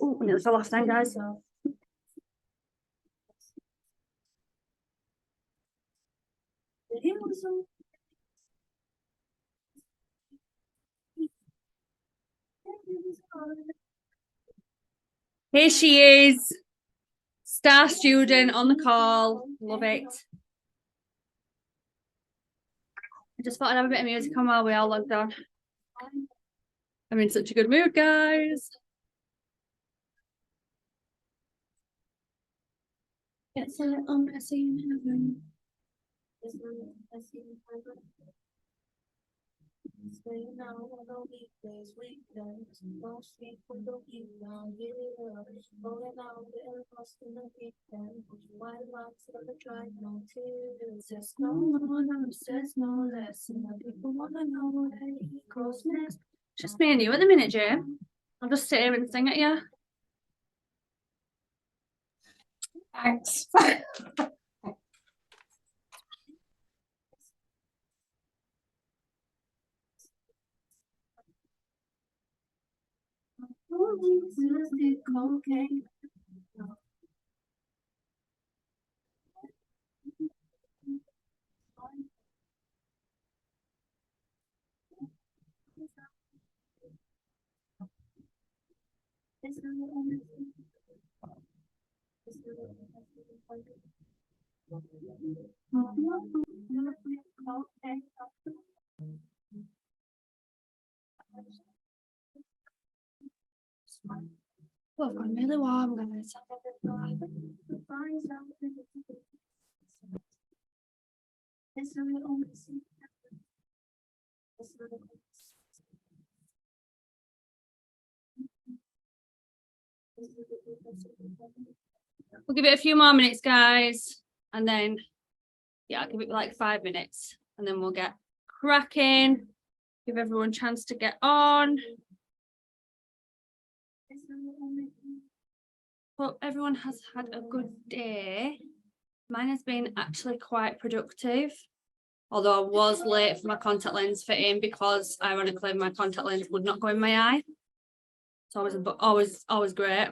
Oh, nearly fell off then, guys. Here she is, star student on the call. Love it. I just thought I'd have a bit of music on while we all logged on. I'm in such a good mood, guys. It's a little messy in heaven. Just me and you at the minute, Jane. I'll just sit here and sing at you. Thanks. Oh, I've gone really warm, guys. We'll give it a few more minutes, guys, and then I'll give it like 5 minutes, and then we'll get cracking. Give everyone a chance to get on. Hope everyone has had a good day. Mine has been actually quite productive, although I was late for my contact lens fitting because ironically my contact lens would not go in my eye. It's always great.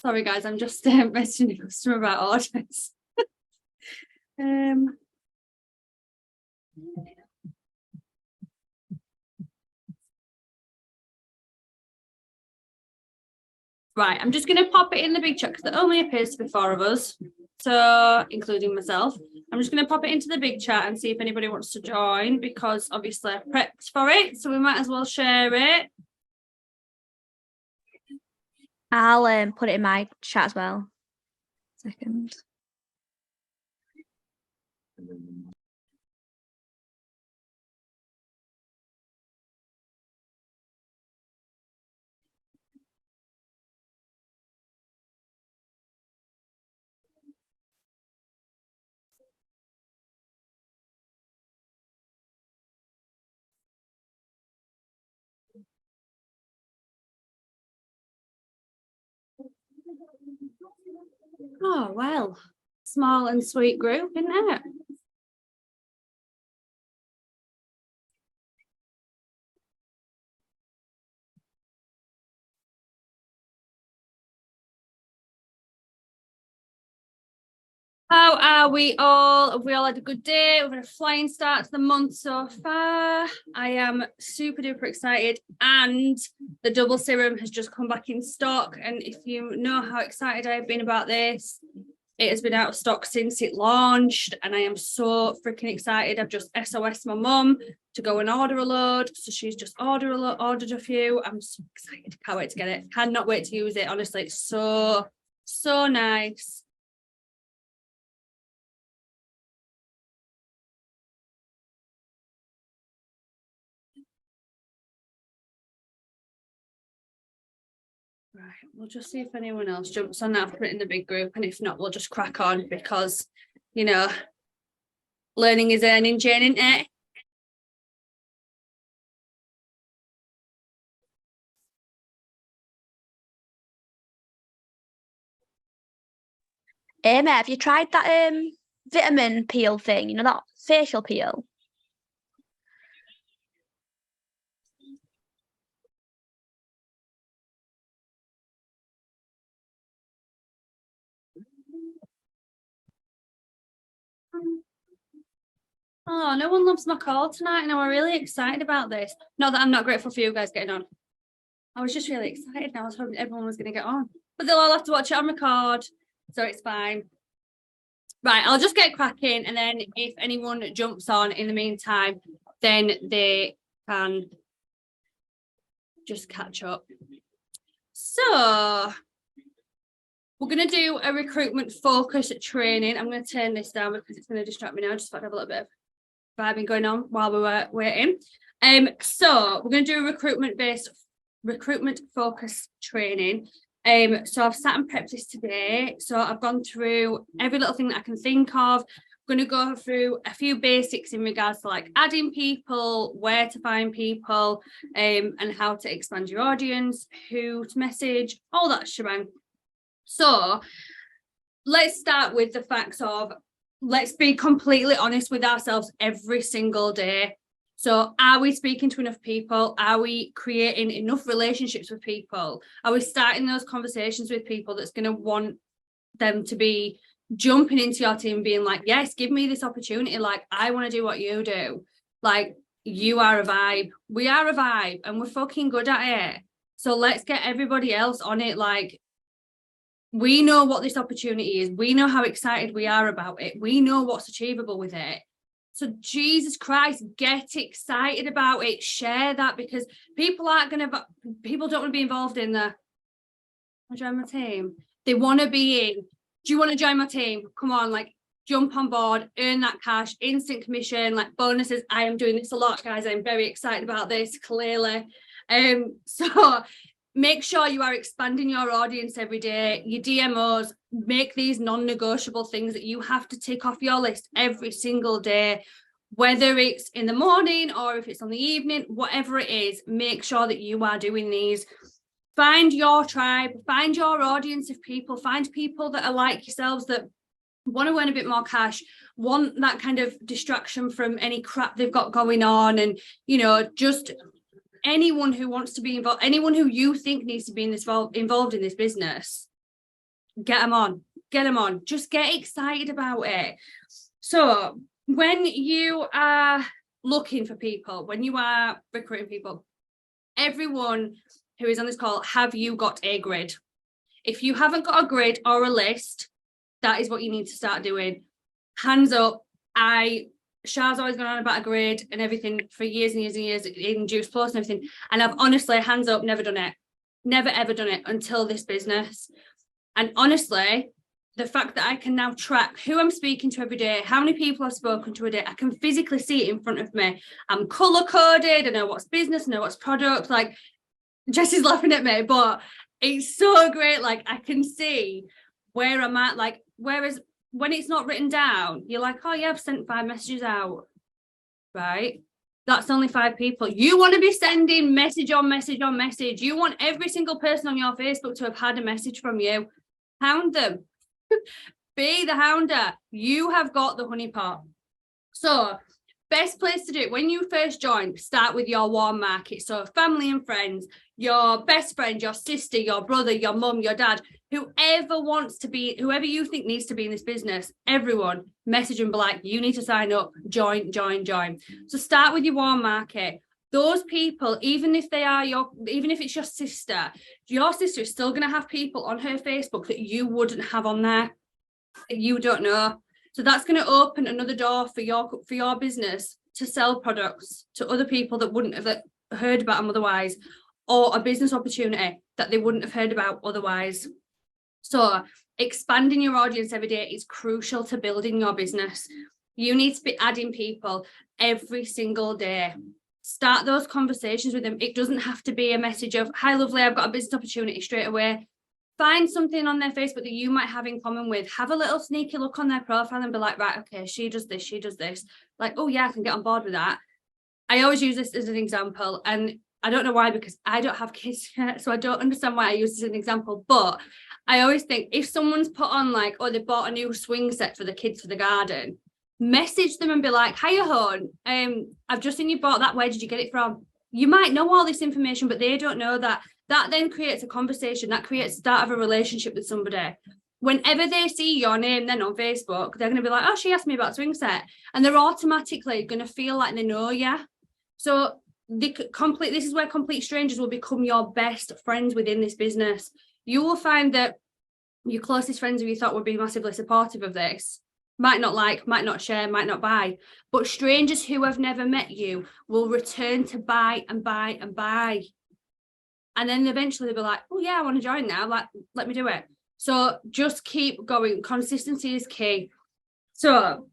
Sorry guys, I'm just messaging the customer about orders. Right, I'm just going to pop it in the big chat because there only appears to be 4 of us, so including myself. I'm just going to pop it into the big chat and see if anybody wants to join, because obviously I prepped for it, so we might as well share it. I'll put it in my chat as well. Second. Oh, well, small and sweet group, isn't it? How are we all? Have we all had a good day? We've had a flying start to the month so far. I am super duper excited, and the double serum has just come back in stock. And if you know how excited I have been about this, it has been out of stock since it launched, and I am so freaking excited. I've just SOS my mum to go and order a load, so she's just ordered a few. I'm so excited. Can't wait to get it. Cannot wait to use it. Honestly, it's so nice. Right, we'll just see if anyone else jumps on that, put it in the big group, and if not, we'll just crack on because, you know, learning is earning, Jane, isn't it? Amy, have you tried that vitamin peel thing? You know, that facial peel? Oh, no one loves my call tonight, and I'm really excited about this. Not that I'm not grateful for you guys getting on. I was just really excited, and I was hoping everyone was going to get on. But they'll all have to watch it on record, so it's fine. Right, I'll just get cracking, and then if anyone jumps on in the meantime, then they can just catch up. So we're going to do a recruitment focus training. I'm going to turn this down because it's going to distract me now. Just to have a little bit of vibing going on while we were waiting. So we're going to do a recruitment focus training. So I've sat and prepped this today. So I've gone through every little thing that I can think of. I'm going to go through a few basics in regards to like adding people, where to find people, and how to expand your audience, who to message, all that shebang. So let's start with the facts of, let's be completely honest with ourselves every single day. So are we speaking to enough people? Are we creating enough relationships with people? Are we starting those conversations with people that's going to want them to be jumping into your team, being like, yes, give me this opportunity. Like, I want to do what you do. Like, you are a vibe. We are a vibe and we're fucking good at it. So let's get everybody else on it. Like, we know what this opportunity is. We know how excited we are about it. We know what's achievable with it. So Jesus Christ, get excited about it. Share that, because people don't want to be involved in the, I join my team. They want to be in. Do you want to join my team? Come on, like, jump on board, earn that cash, instant commission, like bonuses. I am doing this a lot, guys. I'm very excited about this, clearly. So make sure you are expanding your audience every day. Your DMOs, make these non-negotiable things that you have to tick off your list every single day, whether it's in the morning or if it's on the evening, whatever it is, make sure that you are doing these. Find your tribe, find your audience of people, find people that are like yourselves, that want to earn a bit more cash, want that kind of distraction from any crap they've got going on, and, you know, just anyone who wants to be involved, anyone who you think needs to be involved in this business, get them on, just get excited about it. So when you are looking for people, when you are recruiting people, everyone who is on this call, have you got a grid? If you haven't got a grid or a list, that is what you need to start doing. Hands up. Shah's always gone on about a grid and everything for years and years and years in Juice Plus and everything. And I've honestly, hands up, never done it. Never, ever done it until this business. And honestly, the fact that I can now track who I'm speaking to every day, how many people I've spoken to a day, I can physically see it in front of me. I'm color coded. I know what's business, I know what's product. Like, Jessie's laughing at me, but it's so great. Like, I can see where I'm at. Like, whereas when it's not written down, you're like, oh yeah, I've sent 5 messages out, right? That's only 5 people. You want to be sending message on message on message. You want every single person on your Facebook to have had a message from you. Hound them. Be the hounder. You have got the honeypot. So best place to do it when you first join, start with your warm market. So family and friends, your best friend, your sister, your brother, your mum, your dad, whoever you think needs to be in this business, everyone, message and be like, you need to sign up, join. So start with your warm market. Those people, even if it's your sister is still going to have people on her Facebook that you wouldn't have on there, that you don't know. So that's going to open another door for your business to sell products to other people that wouldn't have heard about them otherwise, or a business opportunity that they wouldn't have heard about otherwise. So expanding your audience every day is crucial to building your business. You need to be adding people every single day. start those conversations with them. It doesn't have to be a message of, hi, lovely, I've got a business opportunity straight away. Find something on their Facebook that you might have in common with. Have a little sneaky look on their profile and be like, right, okay, she does this, she does this. Like, oh yeah, I can get on board with that. I always use this as an example, and I don't know why, because I don't have kids yet, so I don't understand why I use this as an example. But I always think if someone's put on like, oh, they bought a new swing set for the kids for the garden, message them and be like, hiya, hon, I've just seen you bought that. Where did you get it from? You might know all this information, but they don't know that. That then creates a conversation, that creates the start of a relationship with somebody. Whenever they see your name then on Facebook, they're going to be like, oh, she asked me about swing set. And they're automatically going to feel like they know you. So this is where complete strangers will become your best friends within this business. You will find that your closest friends who you thought would be massively supportive of this might not like, might not share, might not buy. But strangers who have never met you will return to buy and buy and buy. And then eventually they'll be like, oh yeah, I want to join now. Like, let me do it. So just keep going. Consistency is key. So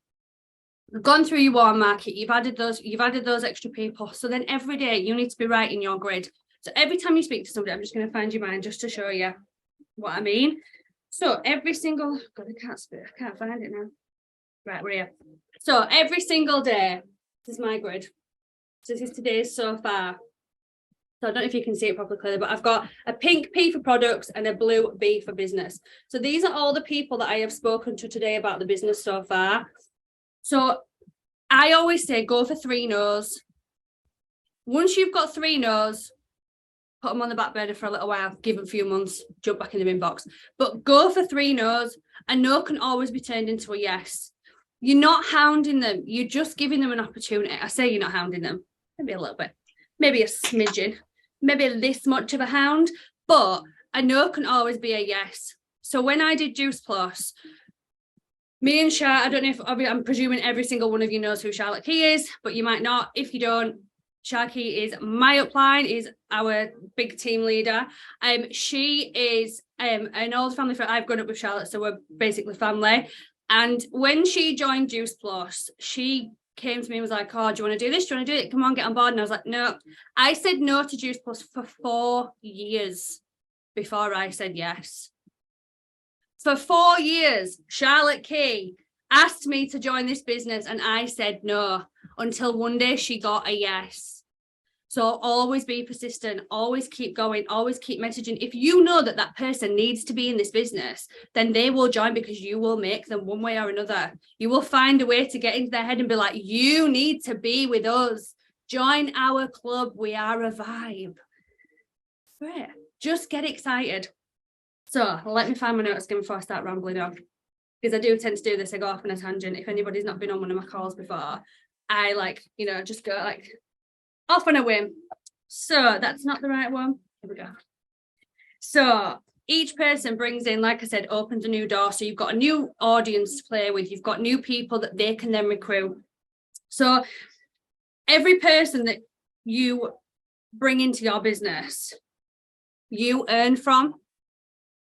we've gone through your warm market. You've added those extra people. So then every day you need to be writing your grid. So every time you speak to somebody, I'm just going to find your mind just to show you what I mean. So every single, God, I can't find it now. Right, we're here. So every single day, this is my grid. So this is today's so far. So I don't know if you can see it properly clearly, but I've got a pink P for products and a blue B for business. So these are all the people that I have spoken to today about the business so far. So I always say go for 3 no's. Once you've got 3 no's, put them on the back burner for a little while, give them a few months, jump back in the inbox. But go for 3 no's. A no can always be turned into a yes. You're not hounding them. You're just giving them an opportunity. I say you're not hounding them. Maybe a little bit. Maybe a smidgen. Maybe this much of a hound. But a no can always be a yes. So when I did Juice Plus, me and Char, I don't know if, I'm presuming every single one of you knows who Charlotte Key is, but you might not. If you don't, Char Key is my upline, is our big team leader. She is an old family friend. I've grown up with Charlotte, so we're basically family. And when she joined Juice Plus, she came to me and was like, oh, do you want to do this? Do you want to do it? Come on, get on board. And I was like, no. I said no to Juice Plus for 4 years before I said yes. For 4 years, Charlotte Key asked me to join this business and I said no, until one day she got a yes. So always be persistent, always keep going, always keep messaging. If you know that that person needs to be in this business, then they will join because you will make them one way or another. You will find a way to get into their head and be like, you need to be with us. Join our club. We are a vibe. Great. Just get excited. So let me find my notes again before I start rambling on, because I do tend to do this. I go off on a tangent. If anybody's not been on one of my calls before, I just go like off on a whim. So that's not the right one. Here we go. So each person brings in, like I said, opens a new door. So you've got a new audience to play with. You've got new people that they can then recruit. So every person that you bring into your business, you earn from.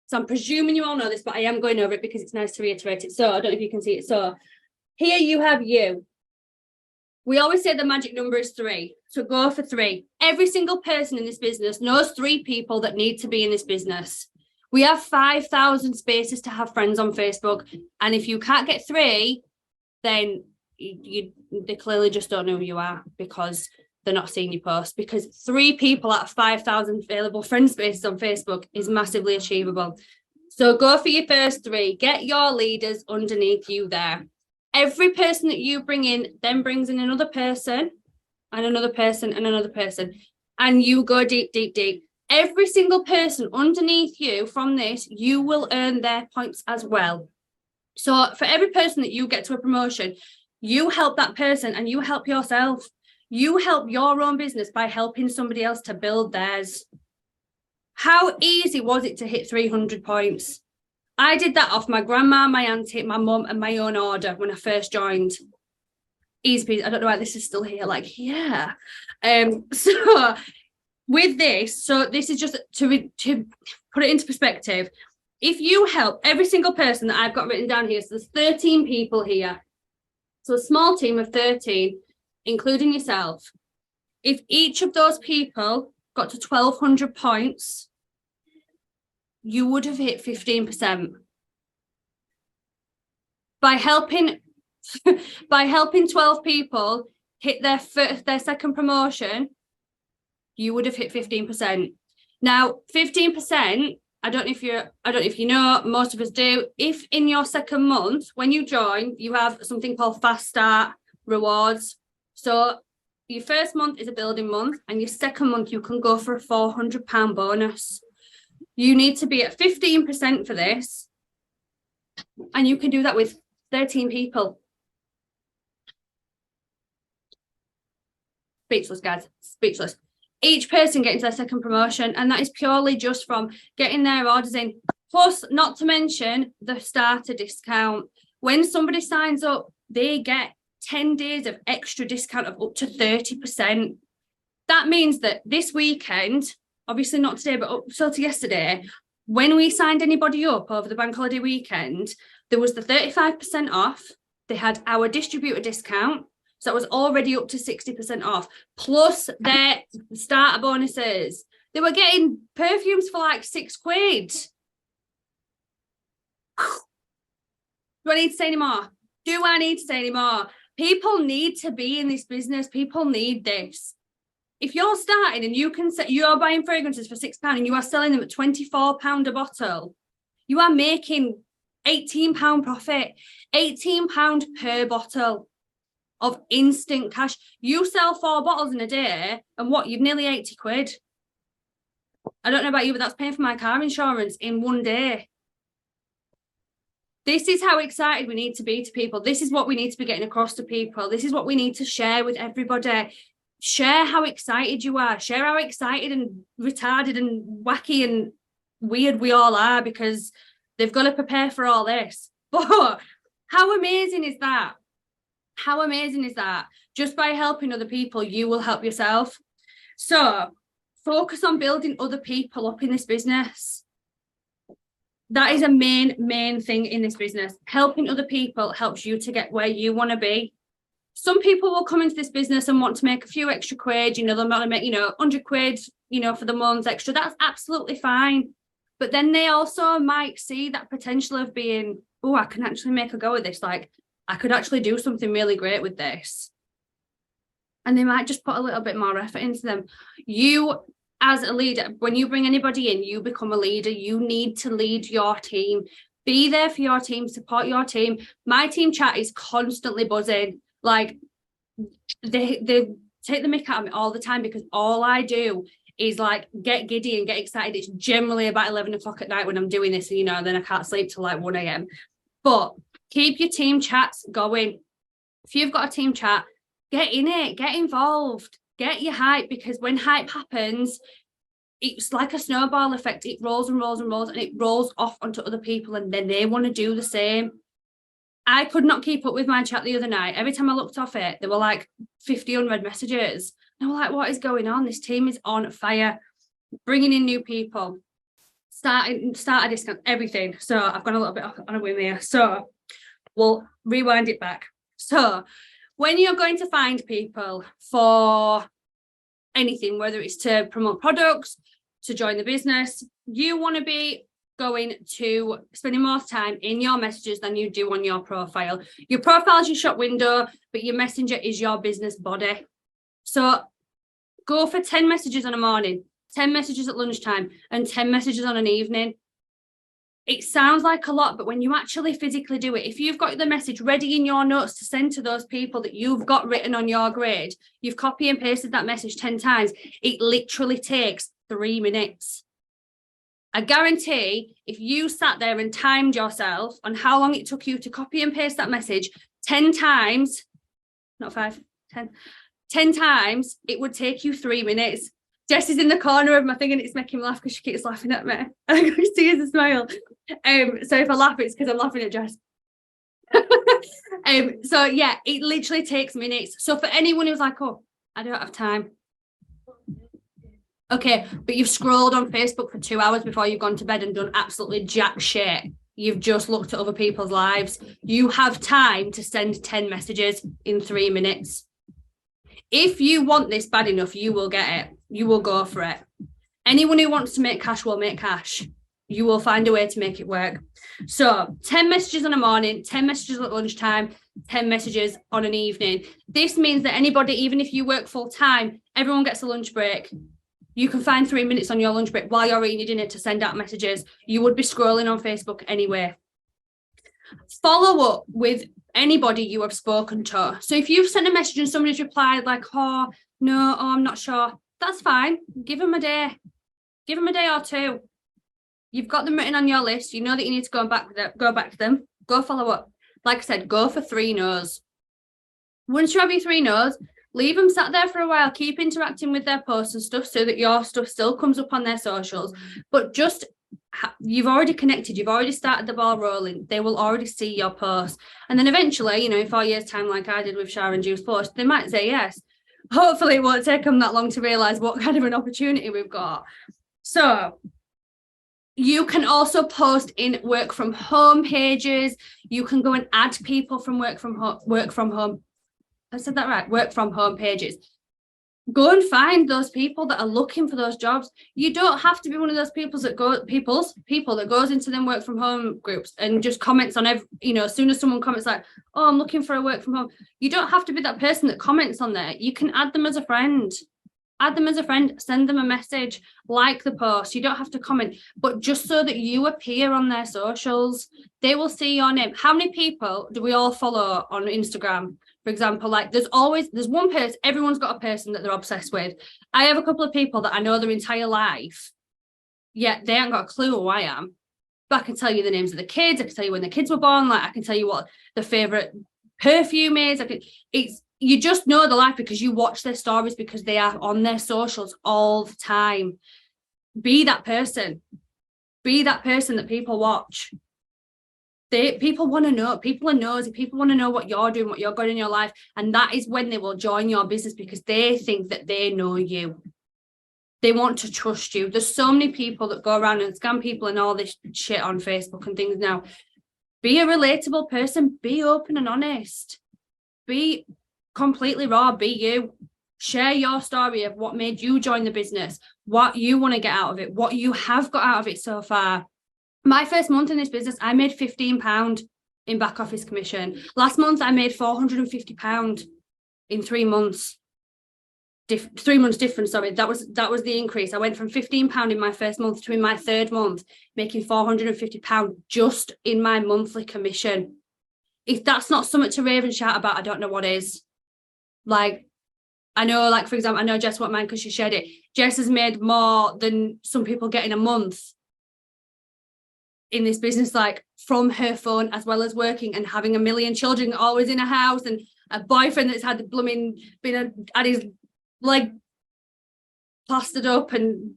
So I'm presuming you all know this, but I am going over it because it's nice to reiterate it. So I don't know if you can see it. So here you have you. We always say the magic number is 3. So go for 3. Every single person in this business knows 3 people that need to be in this business. We have 5,000 spaces to have friends on Facebook. And if you can't get 3, then they clearly just don't know who you are because they're not seeing your post. Because 3 people out of 5,000 available friend spaces on Facebook is massively achievable. So go for your first 3. Get your leaders underneath you there. Every person that you bring in then brings in another person and another person and another person. And you go deep, deep, deep. Every single person underneath you from this, you will earn their points as well. So for every person that you get to a promotion, you help that person and you help yourself. You help your own business by helping somebody else to build theirs. How easy was it to hit 300 points? I did that off my grandma, my auntie, my mum, and my own order when I first joined. Easy peasy. I don't know why this is still here. Like, yeah. So with this, so this is just to put it into perspective. If you help every single person that I've got written down here, so there's 13 people here. So a small team of 13, including yourself. If each of those people got to 1,200 points, you would have hit 15%. By helping 12 people hit their second promotion, you would have hit 15%. Now, 15%, I don't know if you know, most of us do. If in your second month, when you join, you have something called fast start rewards. So your first month is a building month, and your second month you can go for a £400 bonus. You need to be at 15% for this, and you can do that with 13 people. Speechless, guys, speechless. Each person getting to their second promotion, and that is purely just from getting their orders in. Plus, not to mention the starter discount. When somebody signs up, they get 10 days of extra discount of up to 30%. That means that this weekend, obviously not today, but up till to yesterday, when we signed anybody up over the bank holiday weekend, there was the 35% off. They had our distributor discount. So that was already up to 60% off, plus their starter bonuses. They were getting perfumes for like £6. Do I need to say any more? Do I need to say any more? People need to be in this business. People need this. If you're starting and you're buying fragrances for £6 and you are selling them at £24 a bottle, you are making £18 profit, £18 per bottle of instant cash. You sell 4 bottles in a day, and what, you've nearly £80. I don't know about you, but that's paying for my car insurance in one day. This is how excited we need to be to people. This is what we need to be getting across to people. This is what we need to share with everybody. Share how excited you are. Share how excited and retarded and wacky and weird we all are, because they've got to prepare for all this. But how amazing is that? How amazing is that? Just by helping other people, you will help yourself. So focus on building other people up in this business. That is a main thing in this business. Helping other people helps you to get where you want to be. Some people will come into this business and want to make a few extra quid, they'll want to make, 100 quid, for the month extra. That's absolutely fine. But then they also might see that potential of being, oh, I can actually make a go of this. Like, I could actually do something really great with this. And they might just put a little bit more effort into them. You, as a leader, when you bring anybody in, you become a leader. You need to lead your team. Be there for your team, support your team. My team chat is constantly buzzing. Like, they take the mick out of me all the time, because all I do is like get giddy and get excited. It's generally about 11 o'clock at night when I'm doing this, and then I can't sleep till like 1 a.m. But keep your team chats going. If you've got a team chat, get in it, get involved, get your hype, because when hype happens, it's like a snowball effect. It rolls and rolls and rolls, and it rolls off onto other people, and then they want to do the same. I could not keep up with my chat the other night. Every time I looked off it, there were like 50 unread messages. And I was like, what is going on? This team is on fire. Bringing in new people, start a discount, everything. So I've gone a little bit off on a whim here. So we'll rewind it back. So when you're going to find people for anything, whether it's to promote products, to join the business, you want to be going to spending more time in your messages than you do on your profile. Your profile is your shop window, but your messenger is your business body. So go for 10 messages on a morning, 10 messages at lunchtime, and 10 messages on an evening. It sounds like a lot, but when you actually physically do it, if you've got the message ready in your notes to send to those people that you've got written on your grid, you've copy and pasted that message 10 times, it literally takes 3 minutes. I guarantee if you sat there and timed yourself on how long it took you to copy and paste that message 10 times, not 5, 10 times, it would take you 3 minutes. Jess is in the corner of my thing and it's making me laugh because she keeps laughing at me. I can see her smile. So if I laugh, it's because I'm laughing at Jess. So yeah, it literally takes minutes. So for anyone who's like, oh, I don't have time. Okay, but you've scrolled on Facebook for 2 hours before you've gone to bed and done absolutely jack shit. You've just looked at other people's lives. You have time to send 10 messages in 3 minutes. If you want this bad enough, you will get it. You will go for it. Anyone who wants to make cash will make cash. You will find a way to make it work. So 10 messages in the morning, 10 messages at lunchtime, 10 messages on an evening. This means that anybody, even if you work full time, everyone gets a lunch break. You can find 3 minutes on your lunch break while you're eating your dinner to send out messages. You would be scrolling on Facebook anyway. Follow up with anybody you have spoken to. So if you've sent a message and somebody's replied like, oh, no, oh, I'm not sure, that's fine. Give them a day. Give them a day or two. You've got them written on your list. You know that you need to go back to them. Go follow up. Like I said, go for 3 no's. Once you have your 3 no's, leave them sat there for a while. Keep interacting with their posts and stuff so that your stuff still comes up on their socials. But just, you've already connected. You've already started the ball rolling. They will already see your post. And then eventually, in 4 years' time, like I did with Sharon Jew's post, they might say yes. Hopefully it won't take them that long to realise what kind of an opportunity we've got. So you can also post in work from home pages. You can go and add people from work from home. I said that right. Work from home pages. Go and find those people that are looking for those jobs. You don't have to be one of those people that goes into them work from home groups and just comments on every, as soon as someone comments like, oh, I'm looking for a work from home. You don't have to be that person that comments on there. You can add them as a friend. Send them a message, like the post. You don't have to comment, but just so that you appear on their socials, they will see your name. How many people do we all follow on Instagram? For example, like there's one person, everyone's got a person that they're obsessed with. I have a couple of people that I know their entire life, yet they haven't got a clue who I am. But I can tell you the names of the kids. I can tell you when the kids were born. Like I can tell you what the favorite perfume is. You just know the life because you watch their stories because they are on their socials all the time. Be that person. Be that person that people watch. People want to know. People are nosy. People want to know what you're doing, what you're going in your life. And that is when they will join your business because they think that they know you. They want to trust you. There's so many people that go around and scam people and all this shit on Facebook and things now. Be a relatable person. Be open and honest. Be completely raw. Be you. Share your story of what made you join the business, what you want to get out of it, what you have got out of it so far. My first month in this business, I made £15 in back office commission. Last month, I made £450 in 3 months. 3 months difference, sorry. That was the increase. I went from £15 in my first month to in my third month, making £450 just in my monthly commission. If that's not something to rave and shout about, I don't know what is. Like, I know, like, for example, I know Jess won't mind because she shared it. Jess has made more than some people get in a month in this business, like from her phone, as well as working and having a million children always in a house and a boyfriend that's had had his leg plastered up and,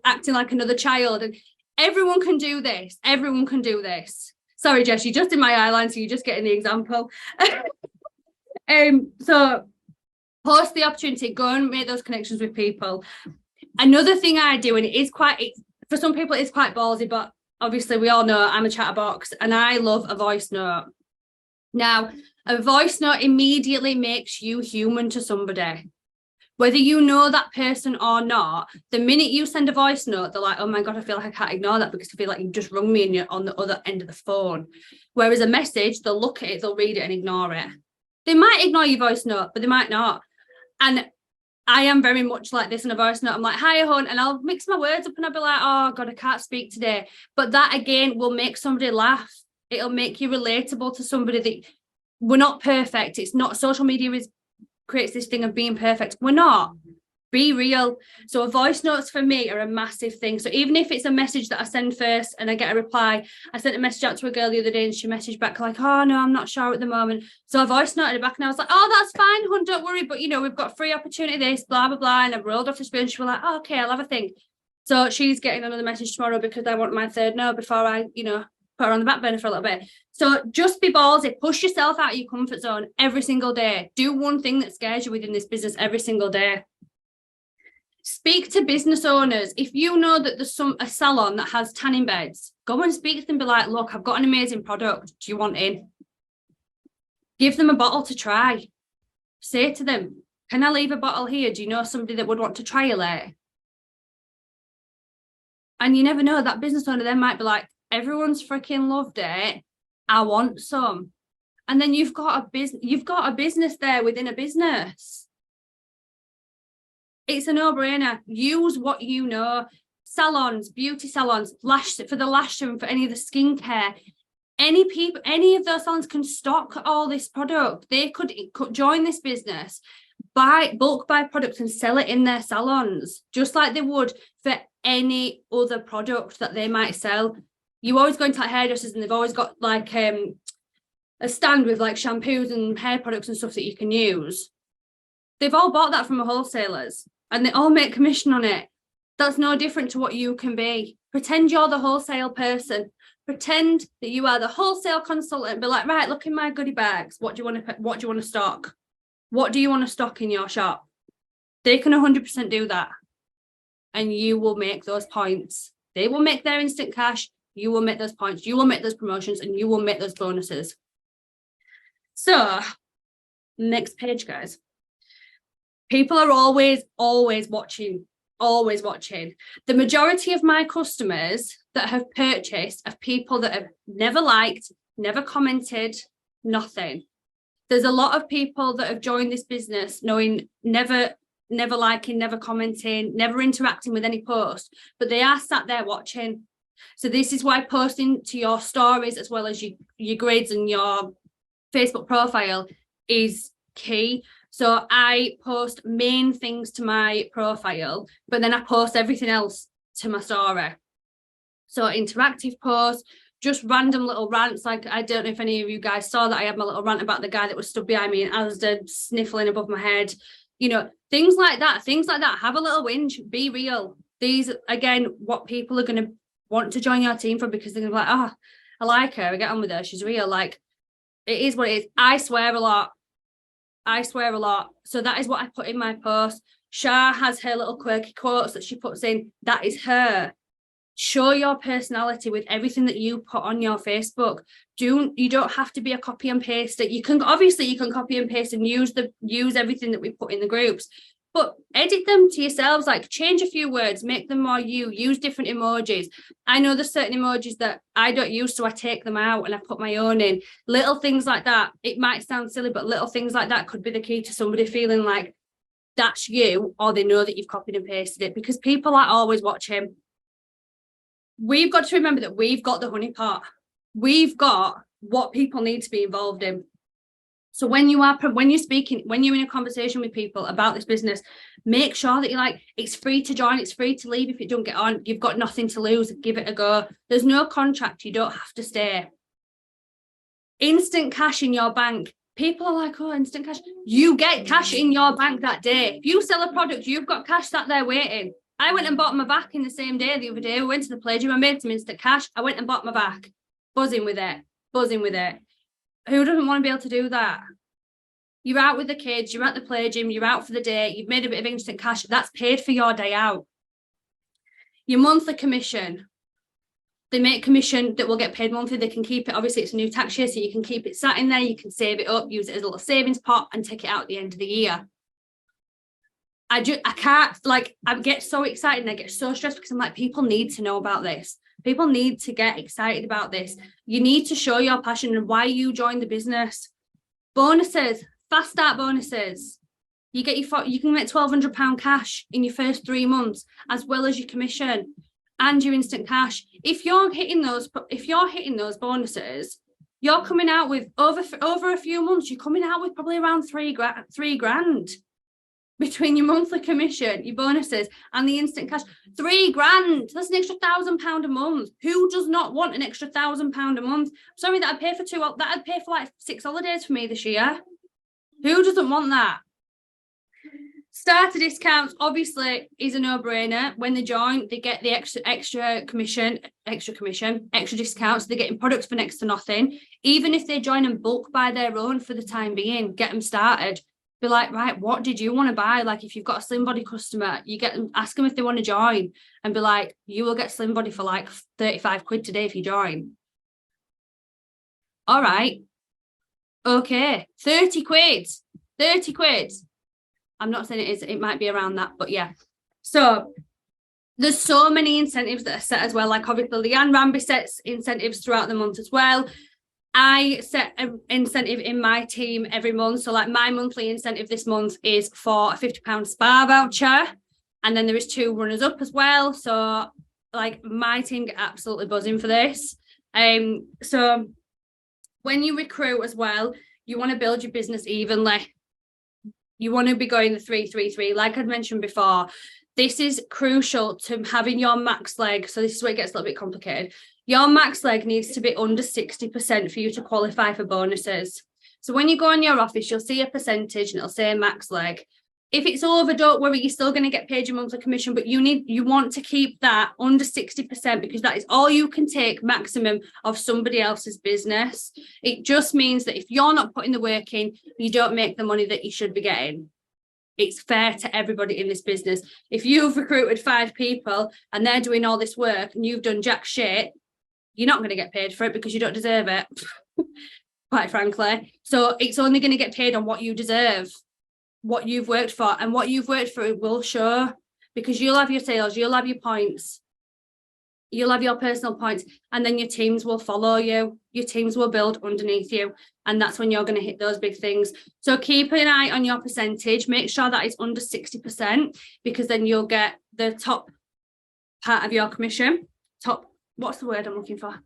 acting like another child. And everyone can do this. Everyone can do this. Sorry, Jess, you just did my eyeline, so you're just getting the example. So post the opportunity, go and make those connections with people. Another thing I do, and for some people it's quite ballsy, but obviously we all know I'm a chatterbox and I love a voice note. Now, a voice note immediately makes you human to somebody. Whether you know that person or not, the minute you send a voice note, they're like, oh my God, I feel like I can't ignore that because I feel like you just rung me and you're on the other end of the phone. Whereas a message, they'll look at it, they'll read it and ignore it. They might ignore your voice note, but they might not. And I am very much like this in a voice note. I'm like, hi, hon, and I'll mix my words up and I'll be like, oh God, I can't speak today. But that again will make somebody laugh. It'll make you relatable to somebody that we're not perfect. It's not, social media creates this thing of being perfect. We're not. Be real. So voice notes for me are a massive thing. So even if it's a message that I send first and I get a reply, I sent a message out to a girl the other day and she messaged back like, oh no, I'm not sure at the moment. So I voice noted it back and I was like, oh, that's fine, hun, don't worry. But we've got free opportunity, this, blah, blah, blah. And I rolled off the screen and she was like, oh, okay, I'll have a think. So she's getting another message tomorrow because I want my third no before I, put her on the back burner for a little bit. So just be ballsy, push yourself out of your comfort zone every single day. Do one thing that scares you within this business every single day. Speak to business owners. If you know that there's a salon that has tanning beds, go and speak to them. Be like, look, I've got an amazing product. Do you want in? Give them a bottle to try. Say to them, Can I leave a bottle here? Do you know somebody that would want to trial it? And you never know, that business owner then might be like, everyone's freaking loved it. I want some. And then you've got a business there within a business. It's a no-brainer. Use what you know. Salons, beauty salons, for the lash serum, for any of the skincare. Any of those salons can stock all this product. They could join this business, bulk buy products and sell it in their salons, just like they would for any other product that they might sell. You always go into like hairdressers and they've always got like a stand with like shampoos and hair products and stuff that you can use. They've all bought that from the wholesalers and they all make commission on it. That's no different to what you can be. Pretend you're the wholesale person. Pretend that you are the wholesale consultant. Be like, right, look in my goodie bags. What do you want to stock? What do you want to stock in your shop? They can 100% do that. And you will make those points. They will make their instant cash. You will make those points. You will make those promotions and you will make those bonuses. So, next page, guys. People are always watching. Always watching. The majority of my customers that have purchased are people that have never liked, never commented, nothing. There's a lot of people that have joined this business knowing never liking, never commenting, never interacting with any post, but they are sat there watching. So this is why posting to your stories as well as your grids and your Facebook profile is key. So I post main things to my profile, but then I post everything else to my story. So interactive posts, just random little rants. Like, I don't know if any of you guys saw that I had my little rant about the guy that was stood behind me in Asda sniffling above my head. You know, things like that. Have a little whinge, be real. These, again, what people are going to want to join your team for, because they're going to be like, oh, I like her, I get on with her, she's real. Like, it is what it is. I swear a lot. So that is what I put in my post. Shah has her little quirky quotes that she puts in. That is her. Show your personality with everything that you put on your Facebook. You don't have to be a copy and paste it. You can copy and paste and use everything that we put in the groups, but edit them to yourselves. Like, change a few words, make them more use different emojis. I know there's certain emojis that I don't use, so I take them out and I put my own in. Little things like that. It might sound silly, but little things like that could be the key to somebody feeling like that's you, or they know that you've copied and pasted it, because people are always watching. We've got to remember that we've got the honeypot. We've got what people need to be involved in. So when you're speaking, when you're in a conversation with people about this business, make sure that you're like, it's free to join, it's free to leave if you don't get on, you've got nothing to lose, give it a go. There's no contract, you don't have to stay. Instant cash in your bank. People are like, oh, instant cash. You get cash in your bank that day. If you sell a product, you've got cash sat there waiting. I went and bought my back in the same day the other day. We went to the Palladium, I made some instant cash. I went and bought my back. Buzzing with it. Who doesn't want to be able to do that? You're out with the kids, you're at the play gym, you're out for the day, you've made a bit of instant cash. That's paid for your day out. Your monthly commission. They make commission that will get paid monthly. They can keep it. Obviously, it's a new tax year, so you can keep it sat in there. You can save it up, use it as a little savings pot and take it out at the end of the year. I get so excited and I get so stressed because I'm like, people need to know about this. People need to get excited about this. You need to show your passion and why you joined the business. Bonuses, fast start bonuses. You can make £1,200 cash in your first 3 months, as well as your commission and your instant cash. If you're hitting those bonuses, you're coming out with over a few months. You're coming out with probably around £3,000 between your monthly commission, your bonuses, and the instant cash. £3,000. That's an extra £1,000 a month. Who does not want an extra £1,000 a month? Sorry, that'd pay for like 6 holidays for me this year. Who doesn't want that? Starter discounts obviously is a no-brainer. When they join, they get the extra discounts. They're getting products for next to nothing. Even if they join and bulk buy their own for the time being, get them started. Be like, right, what did you want to buy? Like, if you've got a slim body customer, you get them, ask them if they want to join, and be like, you will get slim body for like 35 quid today if you join. All right. Okay. 30 quid. I'm not saying it is, it might be around that, but yeah. So there's so many incentives that are set as well. Like obviously Leanne Ramby sets incentives throughout the month as well. I set an incentive in my team every month. So like my monthly incentive this month is for a £50 spa voucher. And then there is 2 runners up as well. So like my team get absolutely buzzing for this. So when you recruit as well, you want to build your business evenly. You want to be going the 3-3-3. Like I'd mentioned before, this is crucial to having your max leg. So this is where it gets a little bit complicated. Your max leg needs to be under 60% for you to qualify for bonuses. So when you go in your office, you'll see a percentage and it'll say max leg. If it's over, don't worry, you're still going to get paid your monthly commission, but you want to keep that under 60% because that is all you can take maximum of somebody else's business. It just means that if you're not putting the work in, you don't make the money that you should be getting. It's fair to everybody in this business. If you've recruited 5 people and they're doing all this work and you've done jack shit, you're not going to get paid for it because you don't deserve it, quite frankly. So it's only going to get paid on what you deserve, what you've worked for, and what you've worked for will show, because you'll have your sales, you'll have your points, you'll have your personal points, and then your teams will follow you. Your teams will build underneath you, and that's when you're going to hit those big things. So keep an eye on your percentage. Make sure that it's under 60%, because then you'll get the top part of your commission. What's the word I'm looking for?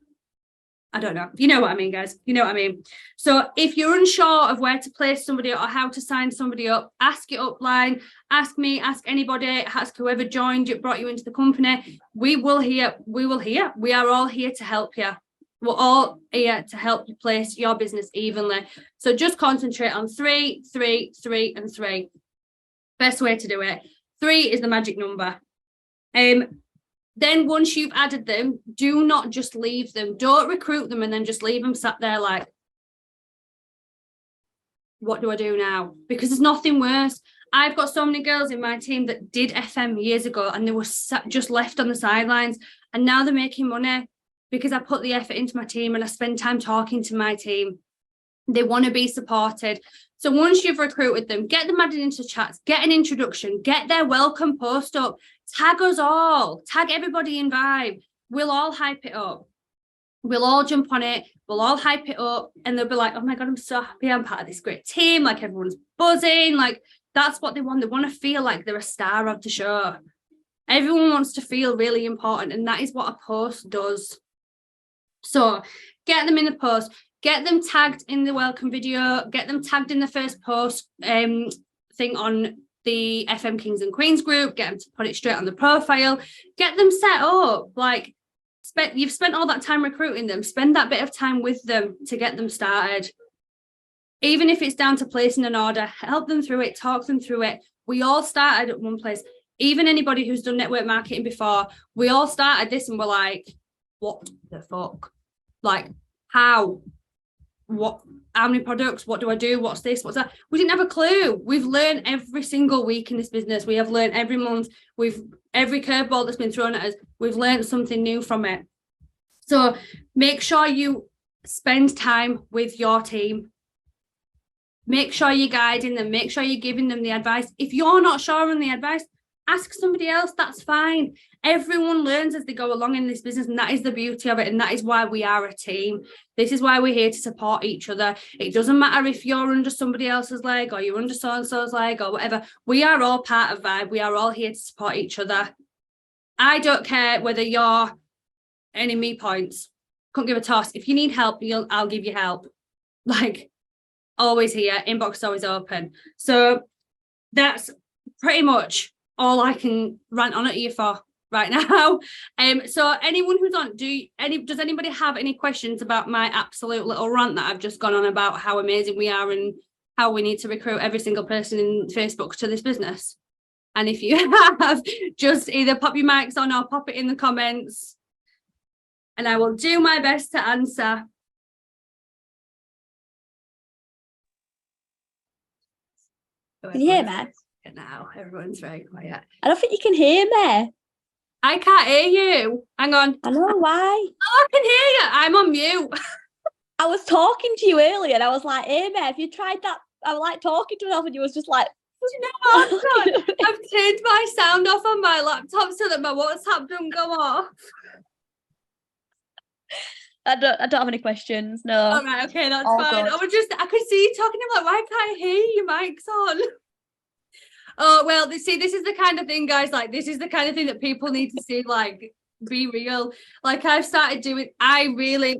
I don't know. You know what I mean, guys. You know what I mean. So if you're unsure of where to place somebody or how to sign somebody up, ask it upline, ask me, ask anybody, ask whoever joined you, brought you into the company. We are all here to help you. We're all here to help you place your business evenly. So just concentrate on 3, 3, 3, and 3. Best way to do it. 3 is the magic number. Then once you've added them, do not just leave them. Don't recruit them and then just leave them sat there like, what do I do now? Because there's nothing worse. I've got so many girls in my team that did FM years ago and they were just left on the sidelines, and now they're making money because I put the effort into my team and I spend time talking to my team. They want to be supported. So once you've recruited them, get them added into chats, get an introduction, get their welcome post up, tag us all, tag everybody in Vibe. We'll all hype it up. We'll all jump on it. We'll all hype it up. And they'll be like, oh my God, I'm so happy I'm part of this great team. Like everyone's buzzing. Like that's what they want. They want to feel like they're a star of the show. Everyone wants to feel really important. And that is what a post does. So get them in the post. Get them tagged in the welcome video, get them tagged in the first post thing on the FM Kings and Queens group, get them to put it straight on the profile, get them set up. Like, you've spent all that time recruiting them, spend that bit of time with them to get them started. Even if it's down to placing an order, help them through it, talk them through it. We all started at one place. Even anybody who's done network marketing before, we all started this and we're like, what the fuck? Like, how? How many products, what do I do, what's this, what's that? We didn't have a clue. We've learned every single week in this business. We have learned every month. Every curveball that's been thrown at us, we've learned something new from it. So make sure you spend time with your team. Make sure you're guiding them, make sure you're giving them the advice. If you're not sure on the advice, ask somebody else, that's fine. Everyone learns as they go along in this business, and that is the beauty of it, and that is why we are a team. This is why we're here to support each other. It doesn't matter if you're under somebody else's leg or you're under so-and-so's leg or whatever. We are all part of Vibe. We are all here to support each other. I don't care whether you're earning me points. Couldn't give a toss. If you need help, I'll give you help. Like, always here. Inbox is always open. So that's pretty much all I can rant on at you for right now. So anyone who's on, does anybody have any questions about my absolute little rant that I've just gone on about how amazing we are and how we need to recruit every single person in Facebook to this business? And if you have, just either pop your mics on or pop it in the comments and I will do my best to answer. Can you hear me? Now everyone's very quiet. I don't think you can hear me. I can't hear you. Hang on. I know why. Oh, I can hear you. I'm on mute. I was talking to you earlier and I was like, hey, mate, have you tried that? I was like talking to myself and you was just like, I've turned my sound off on my laptop so that my WhatsApp doesn't go off. I don't have any questions. No. All right, okay, that's All fine. good. I could see you talking. I'm like, why can't I hear you? Your mic's on. Oh, well, this is the kind of thing, guys, like, this is the kind of thing that people need to see, like, be real. Like, I've started doing, I was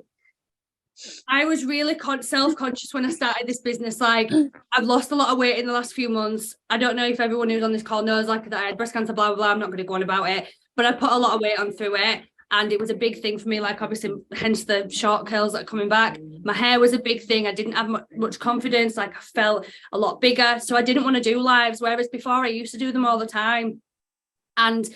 really self-conscious when I started this business. Like, I've lost a lot of weight in the last few months. I don't know if everyone who's on this call knows, like, that I had breast cancer, blah, blah, blah. I'm not going to go on about it. But I put a lot of weight on through it. And it was a big thing for me, like, obviously, hence the short curls that are coming back. My hair was a big thing. I didn't have much confidence. Like, I felt a lot bigger. So I didn't want to do lives, whereas before I used to do them all the time. And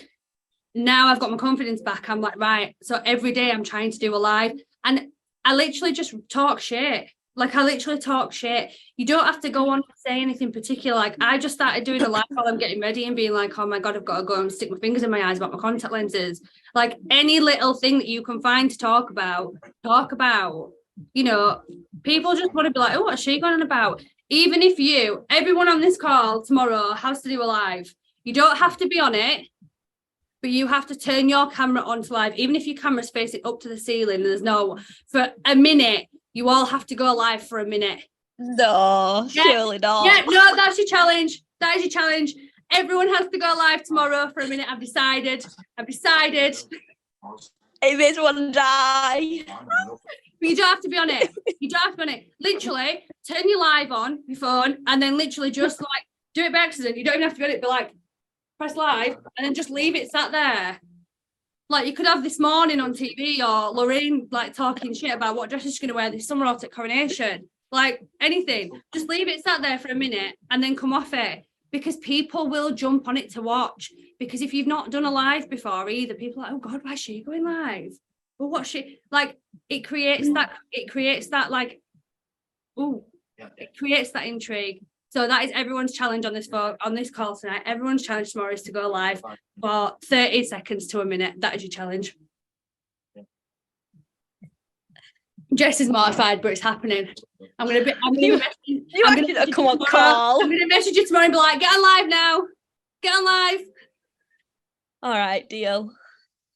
now I've got my confidence back. I'm like, right. So every day I'm trying to do a live. And I literally just talk shit. Like, I literally talk shit. You don't have to go on to say anything particular. Like, I just started doing a live while I'm getting ready and being like, oh my God, I've got to go and stick my fingers in my eyes about my contact lenses. Like, any little thing that you can find to talk about. You know, people just want to be like, oh, what's she going on about? Even if everyone on this call tomorrow has to do a live, you don't have to be on it, but you have to turn your camera on to live. Even if your camera's facing up to the ceiling, for a minute, you all have to go live for a minute. No, surely not. Yeah, no, that's your challenge. That is your challenge. Everyone has to go live tomorrow for a minute. I've decided. It makes one die. But you don't have to be on it. Literally, turn your live on your phone and then literally just like do it by accident. You don't even have to go on it, but like press live and then just leave it sat there. Like, you could have This Morning on TV or Lorraine like talking shit about what dress she's going to wear this summer out at Coronation. Like, anything. Just leave it sat there for a minute and then come off it, because people will jump on it to watch. Because if you've not done a live before either, people are like, oh God, why is she going live? Well, what's she like? It creates that like, ooh, it creates that intrigue. So that is everyone's challenge on this call tonight. Everyone's challenge tomorrow is to go live for 30 seconds to a minute. That is your challenge. Jess is mortified, but it's happening. I'm gonna message you tomorrow and be like, get on live now. Get on live. All right, deal.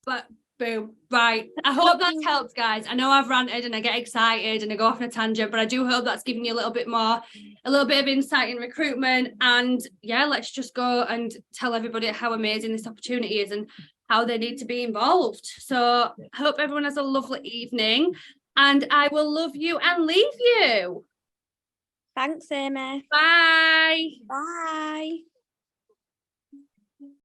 But boom. Right. I hope that's helped, guys. I know I've ranted and I get excited and I go off on a tangent, but I do hope that's giving you a little bit of insight in recruitment. And yeah, let's just go and tell everybody how amazing this opportunity is and how they need to be involved. So I hope everyone has a lovely evening, and I will love you and leave you. Thanks, Amy. Bye. Bye.